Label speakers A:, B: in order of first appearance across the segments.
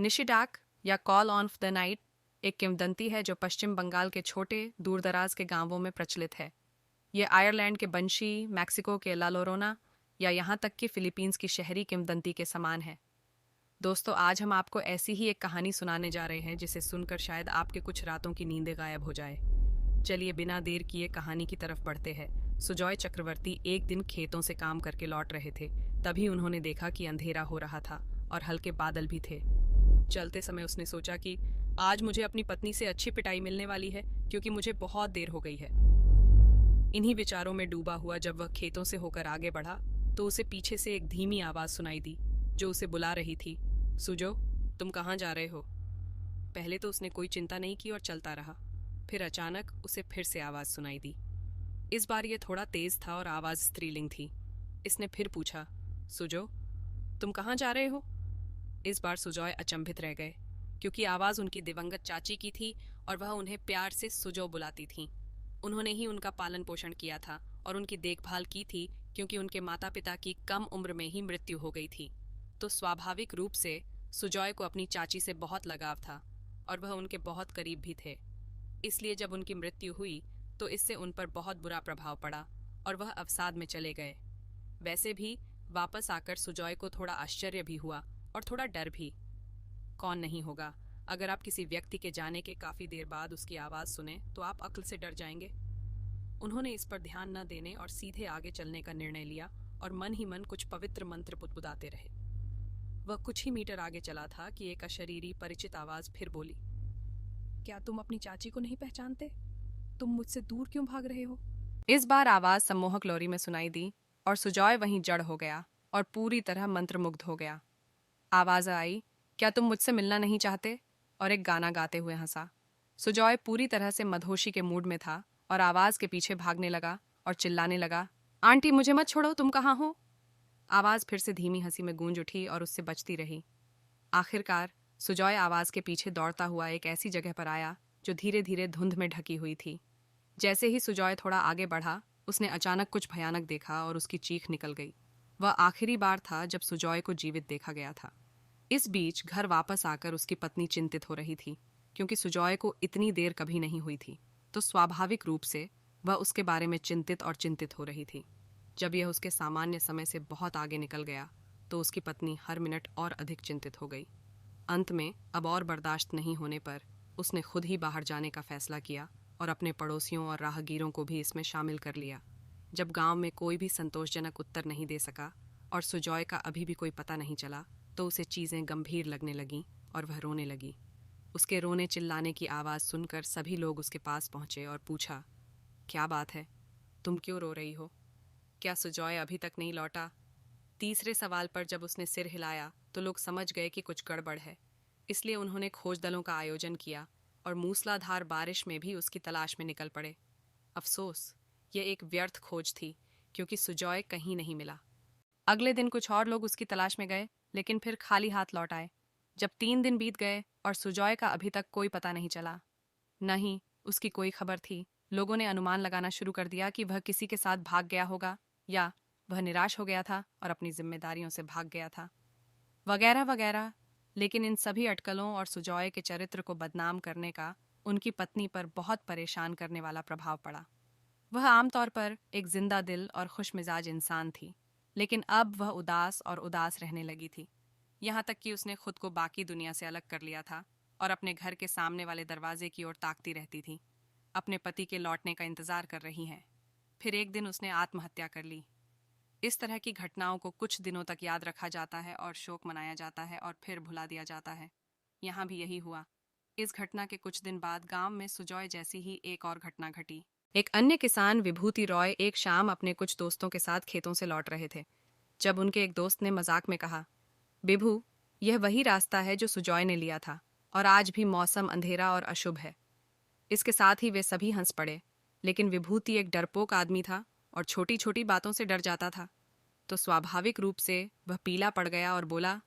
A: निशिडाक या call of the night एक किंवदंती है जो पश्चिम बंगाल के छोटे दूरदराज के गांवों में प्रचलित है। ये आयरलैंड के बंशी, मैक्सिको के ला लोरोना या यहाँ तक कि फिलीपींस की शहरी किंवदंती के समान है। दोस्तों, आज हम आपको ऐसी ही एक कहानी सुनाने जा रहे हैं जिसे सुनकर शायद आपके कुछ रातों की नींदें गायब हो जाए। चलिए बिना देर किए कहानी की तरफ बढ़ते हैं। सुजॉय चक्रवर्ती एक दिन खेतों से काम करके लौट रहे थे। तभी उन्होंने देखा कि अंधेरा हो रहा था और हल्के बादल भी थे। चलते समय उसने सोचा कि आज मुझे अपनी पत्नी से अच्छी पिटाई मिलने वाली है, क्योंकि मुझे बहुत देर हो गई है। इन्हीं विचारों में डूबा हुआ जब वह खेतों से होकर आगे बढ़ा तो उसे पीछे से एक धीमी आवाज सुनाई दी जो उसे बुला रही थी। सुजो, तुम कहाँ जा रहे हो? पहले तो उसने कोई चिंता नहीं की और चलता रहा। फिर अचानक उसे फिर से आवाज सुनाई दी। इस बार यह थोड़ा तेज था और आवाज स्त्रीलिंग थी। इसने फिर पूछा, सुजो, तुम कहाँ जा रहे हो? इस बार सुजॉय अचंभित रह गए, क्योंकि आवाज उनकी दिवंगत चाची की थी और वह उन्हें प्यार से सुजो बुलाती थीं। उन्होंने ही उनका पालन पोषण किया था और उनकी देखभाल की थी, क्योंकि उनके माता पिता की कम उम्र में ही मृत्यु हो गई थी। तो स्वाभाविक रूप से सुजॉय को अपनी चाची से बहुत लगाव था और वह उनके बहुत करीब भी थे। इसलिए जब उनकी मृत्यु हुई तो इससे उन पर बहुत बुरा प्रभाव पड़ा और वह अवसाद में चले गए। वैसे भी वापस आकर सुजॉय को थोड़ा आश्चर्य भी हुआ और थोड़ा डर भी। कौन नहीं होगा अगर आप किसी व्यक्ति के जाने के काफी देर बाद उसकी आवाज सुने तो आप अक्ल से डर जाएंगे। उन्होंने इस पर ध्यान न देने और सीधे आगे चलने का निर्णय लिया और मन ही मन कुछ पवित्र मंत्र पुटपुटाते रहे। वह कुछ ही मीटर आगे चला था कि एक अशरीरी परिचित आवाज फिर बोली, क्या तुम अपनी चाची को नहीं पहचानते? तुम मुझसे दूर क्यों भाग रहे हो? इस बार आवाज सम्मोहक लोरी में सुनाई दी और सुजॉय वहीं जड़ हो गया और पूरी तरह मंत्रमुग्ध हो गया। आवाज आई, क्या तुम मुझसे मिलना नहीं चाहते? और एक गाना गाते हुए हंसा। सुजॉय पूरी तरह से मदहोशी के मूड में था और आवाज के पीछे भागने लगा और चिल्लाने लगा, आंटी मुझे मत छोड़ो, तुम कहाँ हो? आवाज फिर से धीमी हंसी में गूंज उठी और उससे बचती रही। आखिरकार सुजॉय आवाज के पीछे दौड़ता हुआ एक ऐसी जगह पर आया जो धीरे धीरे धुंध में ढकी हुई थी। जैसे ही सुजॉय थोड़ा आगे बढ़ा, उसने अचानक कुछ भयानक देखा और उसकी चीख निकल गई। वह आखिरी बार था जब सुजॉय को जीवित देखा गया था। इस बीच घर वापस आकर उसकी पत्नी चिंतित हो रही थी, क्योंकि सुजॉय को इतनी देर कभी नहीं हुई थी, तो स्वाभाविक रूप से वह उसके बारे में चिंतित हो रही थी। जब यह उसके सामान्य समय से बहुत आगे निकल गया तो उसकी पत्नी हर मिनट और अधिक चिंतित हो गई। अंत में अब और बर्दाश्त नहीं होने पर उसने खुद ही बाहर जाने का फैसला किया और अपने पड़ोसियों और राहगीरों को भी इसमें शामिल कर लिया। जब गांव में कोई भी संतोषजनक उत्तर नहीं दे सका और सुजॉय का अभी भी कोई पता नहीं चला, तो उसे चीज़ें गंभीर लगने लगीं और वह रोने लगी। उसके रोने चिल्लाने की आवाज़ सुनकर सभी लोग उसके पास पहुंचे और पूछा, क्या बात है, तुम क्यों रो रही हो? क्या सुजॉय अभी तक नहीं लौटा? तीसरे सवाल पर जब उसने सिर हिलाया तो लोग समझ गए कि कुछ गड़बड़ है। इसलिए उन्होंने खोज दलों का आयोजन किया और मूसलाधार बारिश में भी उसकी तलाश में निकल पड़े। अफसोस, यह एक व्यर्थ खोज थी, क्योंकि सुजॉय कहीं नहीं मिला। अगले दिन कुछ और लोग उसकी तलाश में गए, लेकिन फिर खाली हाथ लौट आए। जब 3 दिन बीत गए और सुजॉय का अभी तक कोई पता नहीं चला, न ही उसकी कोई खबर थी, लोगों ने अनुमान लगाना शुरू कर दिया कि वह किसी के साथ भाग गया होगा या वह निराश हो गया था और अपनी जिम्मेदारियों से भाग गया था, वगैरह वगैरह। लेकिन इन सभी अटकलों और सुजॉय के चरित्र को बदनाम करने का उनकी पत्नी पर बहुत परेशान करने वाला प्रभाव पड़ा। वह आमतौर पर एक जिंदा दिल और खुशमिजाज इंसान थी, लेकिन अब वह उदास और उदास रहने लगी थी। यहाँ तक कि उसने खुद को बाकी दुनिया से अलग कर लिया था और अपने घर के सामने वाले दरवाजे की ओर ताकती रहती थी, अपने पति के लौटने का इंतजार कर रही है। फिर एक दिन उसने आत्महत्या कर ली। इस तरह की घटनाओं को कुछ दिनों तक याद रखा जाता है और शोक मनाया जाता है और फिर भुला दिया जाता है। यहाँ भी यही हुआ। इस घटना के कुछ दिन बाद गांव में सुजॉय जैसी ही एक और घटना घटी। एक अन्य किसान विभूति रॉय एक शाम अपने कुछ दोस्तों के साथ खेतों से लौट रहे थे, जब उनके एक दोस्त ने मजाक में कहा, विभू, यह वही रास्ता है जो सुजॉय ने लिया था और आज भी मौसम अंधेरा और अशुभ है। इसके साथ ही वे सभी हंस पड़े, लेकिन विभूति एक डरपोक आदमी था और छोटी छोटी बातों से डर जाता था, तो स्वाभाविक रूप से वह पीला पड़ गया और बोला,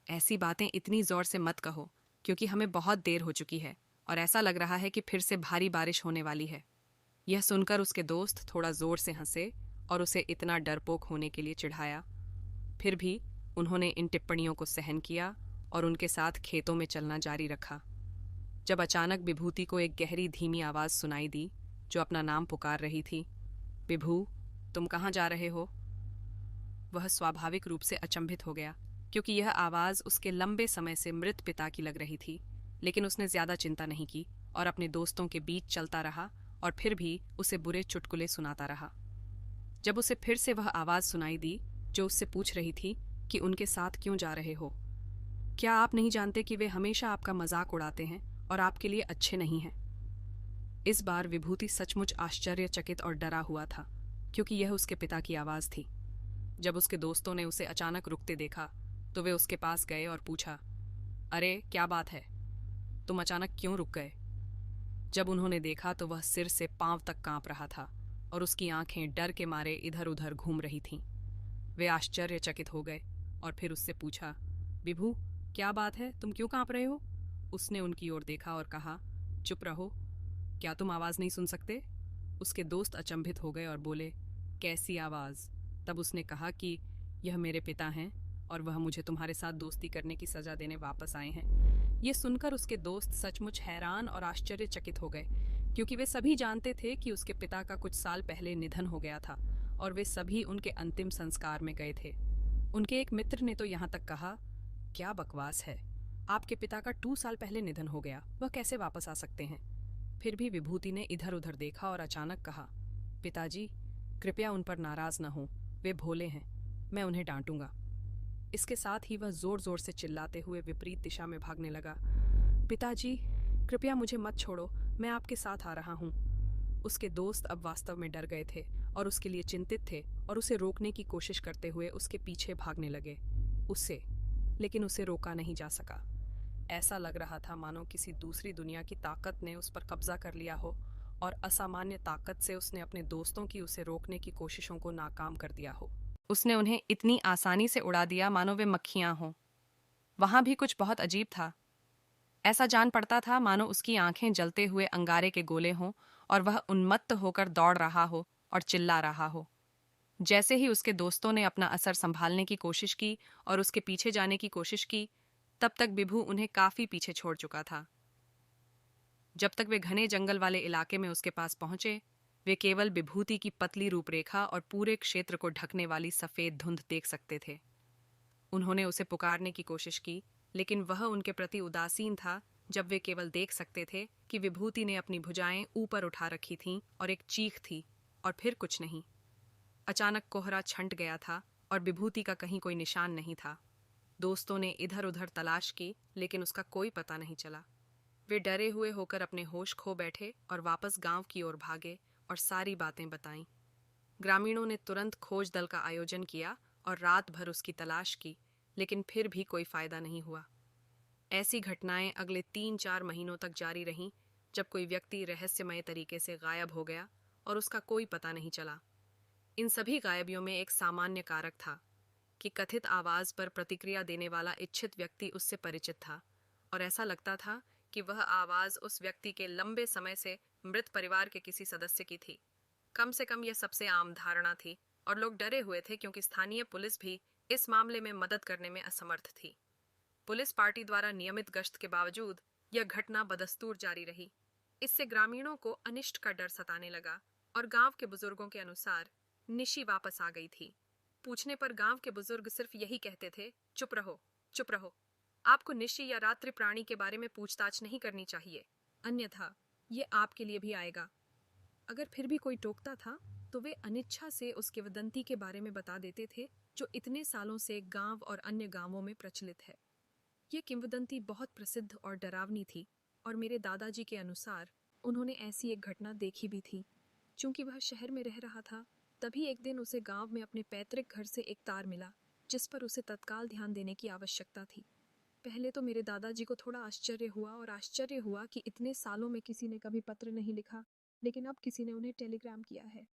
A: ऐसी बातें इतनी जोर से मत कहो, क्योंकि हमें बहुत देर हो चुकी है और ऐसा लग रहा है कि फिर से भारी बारिश होने वाली है। यह सुनकर उसके दोस्त थोड़ा जोर से हंसे और उसे इतना डरपोक होने के लिए चिढ़ाया। फिर भी उन्होंने इन टिप्पणियों को सहन किया और उनके साथ खेतों में चलना जारी रखा, जब अचानक विभूति को एक गहरी धीमी आवाज सुनाई दी जो अपना नाम पुकार रही थी। विभू, तुम कहाँ जा रहे हो? वह स्वाभाविक रूप से अचंभित हो गया, क्योंकि यह आवाज उसके लंबे समय से मृत पिता की लग रही थी। लेकिन उसने ज्यादा चिंता नहीं की और अपने दोस्तों के बीच चलता रहा और फिर भी उसे बुरे चुटकुले सुनाता रहा। जब उसे फिर से वह आवाज सुनाई दी जो उससे पूछ रही थी कि उनके साथ क्यों जा रहे हो, क्या आप नहीं जानते कि वे हमेशा आपका मजाक उड़ाते हैं और आपके लिए अच्छे नहीं हैं? इस बार विभूति सचमुच आश्चर्यचकित और डरा हुआ था, क्योंकि यह उसके पिता की आवाज थी। जब उसके दोस्तों ने उसे अचानक रुकते देखा तो वे उसके पास गए और पूछा, अरे क्या बात है, तुम अचानक क्यों रुक गए? जब उन्होंने देखा तो वह सिर से पांव तक कांप रहा था और उसकी आंखें डर के मारे इधर उधर घूम रही थीं। वे आश्चर्यचकित हो गए और फिर उससे पूछा, विभू, क्या बात है, तुम क्यों कांप रहे हो? उसने उनकी ओर देखा और कहा, चुप रहो, क्या तुम आवाज नहीं सुन सकते? उसके दोस्त अचंभित हो गए और बोले, कैसी आवाज? तब उसने कहा कि यह मेरे पिता हैं और वह मुझे तुम्हारे साथ दोस्ती करने की सजा देने वापस आए हैं। ये सुनकर उसके दोस्त सचमुच हैरान और आश्चर्यचकित हो गए, क्योंकि वे सभी जानते थे कि उसके पिता का कुछ साल पहले निधन हो गया था और वे सभी उनके अंतिम संस्कार में गए थे। उनके एक मित्र ने तो यहाँ तक कहा, क्या बकवास है, आपके पिता का 2 साल पहले निधन हो गया, वह कैसे वापस आ सकते हैं? फिर भी विभूति ने इधर उधर देखा और अचानक कहा, पिताजी, कृपया उन पर नाराज न हो, वे भोले हैं, मैं उन्हें डांटूंगा। इसके साथ ही वह जोर जोर से चिल्लाते हुए विपरीत दिशा में भागने लगा। पिताजी, कृपया मुझे मत छोड़ो, मैं आपके साथ आ रहा हूँ। उसके दोस्त अब वास्तव में डर गए थे और उसके लिए चिंतित थे और उसे रोकने की कोशिश करते हुए उसके पीछे भागने लगे। लेकिन उसे रोका नहीं जा सका। ऐसा लग रहा था मानो किसी दूसरी दुनिया की ताकत ने उस पर कब्जा कर लिया हो और असामान्य ताकत से उसने अपने दोस्तों की उसे रोकने की कोशिशों को नाकाम कर दिया हो। उसने उन्हें इतनी आसानी से उड़ा दिया मानो वे मक्खियां हों। वहां भी कुछ बहुत अजीब था। ऐसा जान पड़ता था मानो उसकी आंखें जलते हुए अंगारे के गोले हों और वह उन्मत्त होकर दौड़ रहा हो और चिल्ला रहा हो। जैसे ही उसके दोस्तों ने अपना असर संभालने की कोशिश की और उसके पीछे जाने की कोशिश की, तब तक विभू उन्हें काफी पीछे छोड़ चुका था। जब तक वे घने जंगल वाले इलाके में उसके पास पहुंचे, वे केवल विभूति की पतली रूपरेखा और पूरे क्षेत्र को ढकने वाली सफेद धुंध देख सकते थे। उन्होंने उसे पुकारने की कोशिश की, लेकिन वह उनके प्रति उदासीन था। जब वे केवल देख सकते थे कि विभूति ने अपनी भुजाएं ऊपर उठा रखी थीं और एक चीख थी, और फिर कुछ नहीं। अचानक कोहरा छंट गया था और विभूति का कहीं कोई निशान नहीं था। दोस्तों ने इधर उधर तलाश की, लेकिन उसका कोई पता नहीं चला। वे डरे हुए होकर अपने होश खो बैठे और वापस गांव की ओर भागे और सारी बातें बताईं। ग्रामीणों ने तुरंत खोज दल का आयोजन किया और रात भर उसकी तलाश की, लेकिन फिर भी कोई फायदा नहीं हुआ। ऐसी घटनाएं अगले 3-4 महीनों तक जारी रहीं, जब कोई व्यक्ति रहस्यमय तरीके से गायब हो गया और उसका कोई पता नहीं चला। इन सभी गायबियों में एक सामान्य कारक था कि कथित आवाज पर प्रतिक्रिया देने वाला इच्छित व्यक्ति उससे परिचित था, और ऐसा लगता था कि वह आवाज उस व्यक्ति के लंबे समय से मृत परिवार के किसी सदस्य की थी। कम से कम यह सबसे आम धारणा थी और लोग डरे हुए थे, क्योंकि स्थानीय पुलिस भी इस मामले में मदद करने में असमर्थ थी। पुलिस पार्टी द्वारा नियमित गश्त के बावजूद यह घटना बदस्तूर जारी रही। इससे ग्रामीणों को अनिष्ट का डर सताने लगा और गांव के बुजुर्गों के अनुसार निशी वापस आ गई थी। पूछने पर गांव के बुजुर्ग सिर्फ यही कहते थे, चुप रहो, चुप रहो। आपको निशी या रात्रि प्राणी के बारे में पूछताछ नहीं करनी चाहिए, अन्यथा ये आपके लिए भी आएगा। अगर फिर भी कोई टोकता था तो वे अनिच्छा से उस किंवदंती के बारे में बता देते थे जो इतने सालों से गांव और अन्य गांवों में प्रचलित है। ये किंवदंती बहुत प्रसिद्ध और डरावनी थी, और मेरे दादाजी के अनुसार उन्होंने ऐसी एक घटना देखी भी थी। चूंकि वह शहर में रह रहा था, तभी एक दिन उसे गांव में अपने पैतृक घर से एक तार मिला, जिस पर उसे तत्काल ध्यान देने की आवश्यकता थी। पहले तो मेरे दादाजी को थोड़ा आश्चर्य हुआ कि इतने सालों में किसी ने कभी पत्र नहीं लिखा, लेकिन अब किसी ने उन्हें टेलीग्राम किया है।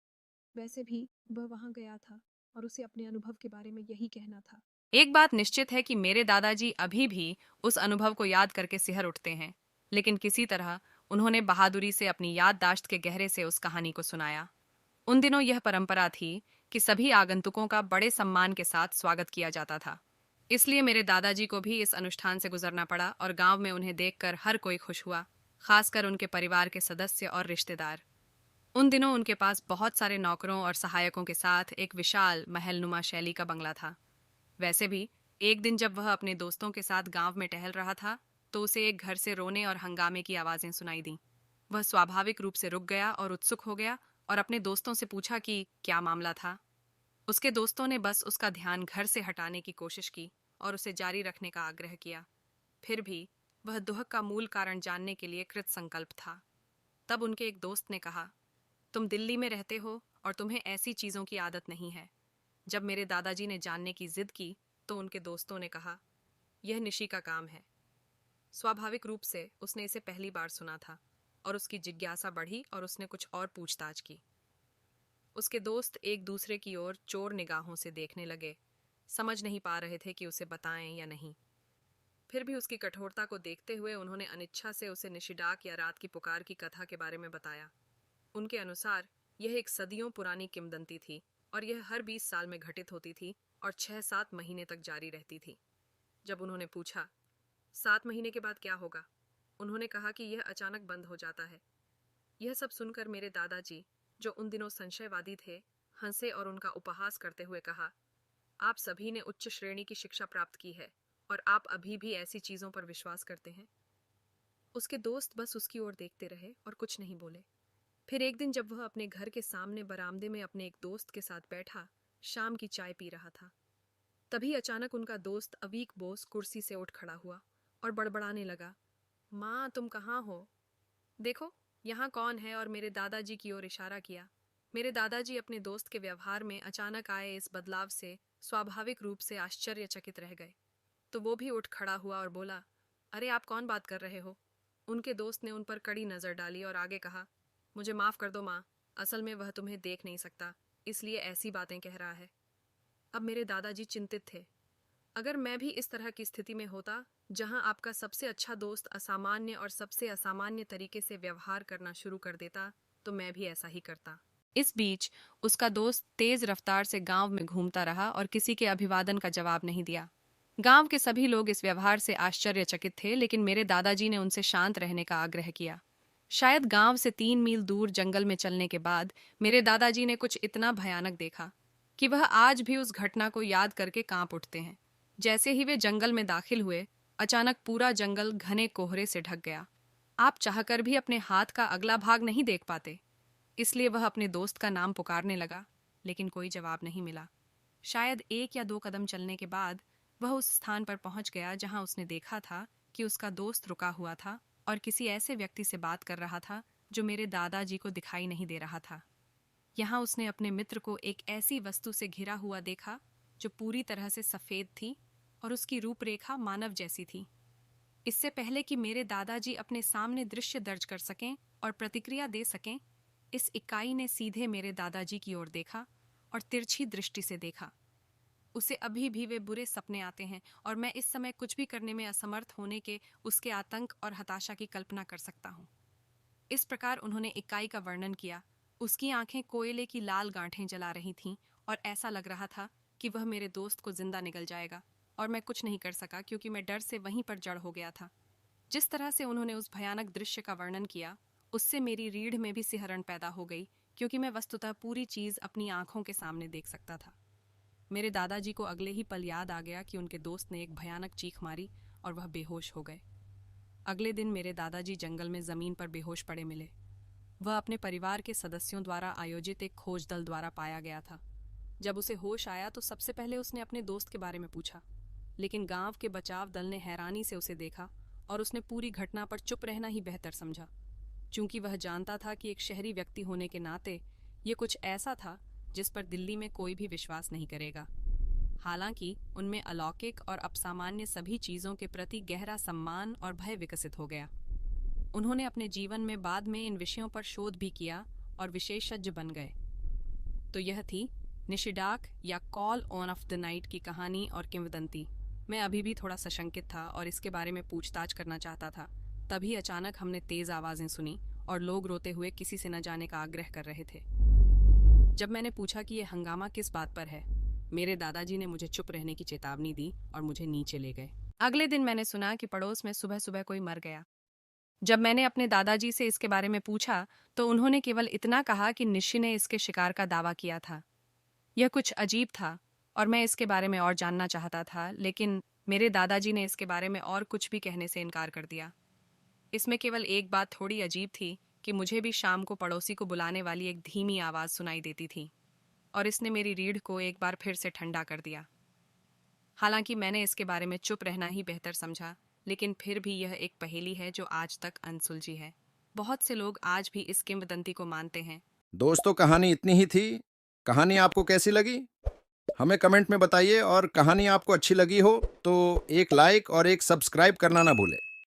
A: वैसे भी वह वहां गया था और उसे अपने अनुभव के बारे में यही कहना था। एक बात निश्चित है कि मेरे दादाजी अभी भी उस अनुभव को याद करके सिहर उठते हैं, लेकिन किसी तरह उन्होंने बहादुरी से अपनी याददाश्त के गहरे से उस कहानी को सुनाया। उन दिनों यह परंपरा थी कि सभी आगंतुकों का बड़े सम्मान के साथ स्वागत किया जाता था। इसलिए मेरे दादाजी को भी इस अनुष्ठान से गुजरना पड़ा और गांव में उन्हें देखकर हर कोई खुश हुआ, खासकर उनके परिवार के सदस्य और रिश्तेदार। उन दिनों उनके पास बहुत सारे नौकरों और सहायकों के साथ एक विशाल महलनुमा शैली का बंगला था। वैसे भी एक दिन जब वह अपने दोस्तों के साथ गांव में टहल रहा था तो उसे एक घर से रोने और हंगामे की आवाजें सुनाई दी। वह स्वाभाविक रूप से रुक गया और उत्सुक हो गया और अपने दोस्तों से पूछा कि क्या मामला था। उसके दोस्तों ने बस उसका ध्यान घर से हटाने की कोशिश की और उसे जारी रखने का आग्रह किया। फिर भी वह दुख का मूल कारण जानने के लिए कृत संकल्प था। तब उनके एक दोस्त ने कहा, तुम दिल्ली में रहते हो और तुम्हें ऐसी चीजों की आदत नहीं है। जब मेरे दादाजी ने जानने की जिद की तो उनके दोस्तों ने कहा, यह निशी का काम है। स्वाभाविक रूप से उसने इसे पहली बार सुना था और उसकी जिज्ञासा बढ़ी और उसने कुछ और पूछताछ की। उसके दोस्त एक दूसरे की ओर चोर निगाहों से देखने लगे, समझ नहीं पा रहे थे कि उसे बताएं या नहीं। फिर भी उसकी कठोरता को देखते हुए उन्होंने अनिच्छा से उसे निशिडाक या रात की पुकार की कथा के बारे में बताया। उनके अनुसार यह एक सदियों पुरानी किंवदंती थी और यह हर 20 साल में घटित होती थी और 6-7 महीने तक जारी रहती थी। जब उन्होंने पूछा, 7 महीने के बाद क्या होगा, उन्होंने कहा कि यह अचानक बंद हो जाता है। यह सब सुनकर मेरे दादाजी, जो उन दिनों संशयवादी थे, हंसे और उनका उपहास करते हुए कहा, आप सभी ने उच्च श्रेणी की शिक्षा प्राप्त की है और आप अभी भी ऐसी चीजों पर विश्वास करते हैं। उसके दोस्त बस उसकी ओर देखते रहे और कुछ नहीं बोले। फिर एक दिन जब वह अपने घर के सामने बरामदे में अपने एक दोस्त के साथ बैठा शाम की चाय पी रहा था, तभी अचानक उनका दोस्त अवीक बोस कुर्सी से उठ खड़ा हुआ और बड़बड़ाने लगा, माँ तुम कहाँ हो? देखो यहाँ कौन है, और मेरे दादाजी की ओर इशारा किया। मेरे दादाजी अपने दोस्त के व्यवहार में अचानक आए इस बदलाव से स्वाभाविक रूप से आश्चर्यचकित रह गए। तो वो भी उठ खड़ा हुआ और बोला, अरे आप कौन बात कर रहे हो? उनके दोस्त ने उन पर कड़ी नजर डाली और आगे कहा, मुझे माफ कर दो माँ, असल में वह तुम्हें देख नहीं सकता, इसलिए ऐसी बातें कह रहा है। अब मेरे दादाजी चिंतित थे। अगर मैं भी इस तरह की स्थिति में होता जहां आपका सबसे अच्छा दोस्त असामान्य और सबसे असामान्य तरीके से व्यवहार करना शुरू कर देता तो मैं भी ऐसा ही करता। इस बीच उसका दोस्त तेज रफ्तार से गांव में घूमता रहा और किसी के अभिवादन का जवाब नहीं दिया। गांव के सभी लोग इस व्यवहार से आश्चर्यचकित थे, लेकिन मेरे दादाजी ने उनसे शांत रहने का आग्रह किया। शायद गांव से 3 मील दूर जंगल में चलने के बाद मेरे दादाजी ने कुछ इतना भयानक देखा कि वह आज भी उस घटना को याद करके कांप उठते हैं। जैसे ही वे जंगल में दाखिल हुए, अचानक पूरा जंगल घने कोहरे से ढक गया। आप चाहकर भी अपने हाथ का अगला भाग नहीं देख पाते। इसलिए वह अपने दोस्त का नाम पुकारने लगा, लेकिन कोई जवाब नहीं मिला। शायद 1 या 2 कदम चलने के बाद वह उस स्थान पर पहुंच गया जहां उसने देखा था कि उसका दोस्त रुका हुआ था और किसी ऐसे व्यक्ति से बात कर रहा था जो मेरे दादाजी को दिखाई नहीं दे रहा था। यहाँ उसने अपने मित्र को एक ऐसी वस्तु से घिरा हुआ देखा जो पूरी तरह से सफेद थी और उसकी रूपरेखा मानव जैसी थी। इससे पहले कि मेरे दादाजी अपने सामने दृश्य दर्ज कर सकें और प्रतिक्रिया दे सकें, इस इकाई ने सीधे मेरे दादाजी की ओर देखा और तिरछी दृष्टि से देखा। उसे अभी भी वे बुरे सपने आते हैं और मैं इस समय कुछ भी करने में असमर्थ होने के उसके आतंक और हताशा की कल्पना कर सकता हूँ। इस प्रकार उन्होंने इकाई का वर्णन किया। उसकी आंखें कोयले की लाल गांठें जला रही थीं और ऐसा लग रहा था कि वह मेरे दोस्त को जिंदा निगल जाएगा, और मैं कुछ नहीं कर सका क्योंकि मैं डर से वहीं पर जड़ हो गया था। जिस तरह से उन्होंने उस भयानक दृश्य का वर्णन किया, उससे मेरी रीढ़ में भी सिहरन पैदा हो गई, क्योंकि मैं वस्तुतः पूरी चीज अपनी आंखों के सामने देख सकता था। मेरे दादाजी को अगले ही पल याद आ गया कि उनके दोस्त ने एक भयानक चीख मारी और वह बेहोश हो गए। अगले दिन मेरे दादाजी जंगल में जमीन पर बेहोश पड़े मिले। वह अपने परिवार के सदस्यों द्वारा आयोजित एक खोज दल द्वारा पाया गया था। जब उसे होश आया तो सबसे पहले उसने अपने दोस्त के बारे में पूछा, लेकिन गांव के बचाव दल ने हैरानी से उसे देखा और उसने पूरी घटना पर चुप रहना ही बेहतर समझा, क्योंकि वह जानता था कि एक शहरी व्यक्ति होने के नाते ये कुछ ऐसा था जिस पर दिल्ली में कोई भी विश्वास नहीं करेगा। हालांकि उनमें अलौकिक और अपसामान्य सभी चीजों के प्रति गहरा सम्मान और भय विकसित हो गया। उन्होंने अपने जीवन में बाद में इन विषयों पर शोध भी किया और विशेषज्ञ बन गए। तो यह थी निशिडाक या call on off the night की कहानी और किंवदंती। मैं अभी भी थोड़ा सशंकित था और इसके बारे में पूछताछ करना चाहता था। तभी अचानक हमने तेज आवाजें सुनी और लोग रोते हुए किसी से न जाने का आग्रह कर रहे थे। जब मैंने पूछा कि यह हंगामा किस बात पर है, मेरे दादाजी ने मुझे चुप रहने की चेतावनी दी और मुझे नीचे ले गए। अगले दिन मैंने सुना कि पड़ोस में सुबह सुबह कोई मर गया। जब मैंने अपने दादाजी से इसके बारे में पूछा तो उन्होंने केवल इतना कहा कि निशी ने इसके शिकार का दावा किया था। यह कुछ अजीब था और मैं इसके बारे में और जानना चाहता था, लेकिन मेरे दादाजी ने इसके बारे में और कुछ भी कहने से इनकार कर दिया। इसमें केवल एक बात थोड़ी अजीब थी कि मुझे भी शाम को पड़ोसी को बुलाने वाली एक धीमी आवाज़ सुनाई देती थी और इसने मेरी रीढ़ को एक बार फिर से ठंडा कर दिया। हालांकि मैंने इसके बारे में चुप रहना ही बेहतर समझा, लेकिन फिर भी यह एक पहेली है जो आज तक अनसुलझी है। बहुत से लोग आज भी इस किंवदंती को मानते हैं।
B: दोस्तों, कहानी इतनी ही थी। कहानी आपको कैसी लगी हमें कमेंट में बताइए, और कहानी आपको अच्छी लगी हो तो एक लाइक और एक सब्सक्राइब करना ना भूलें।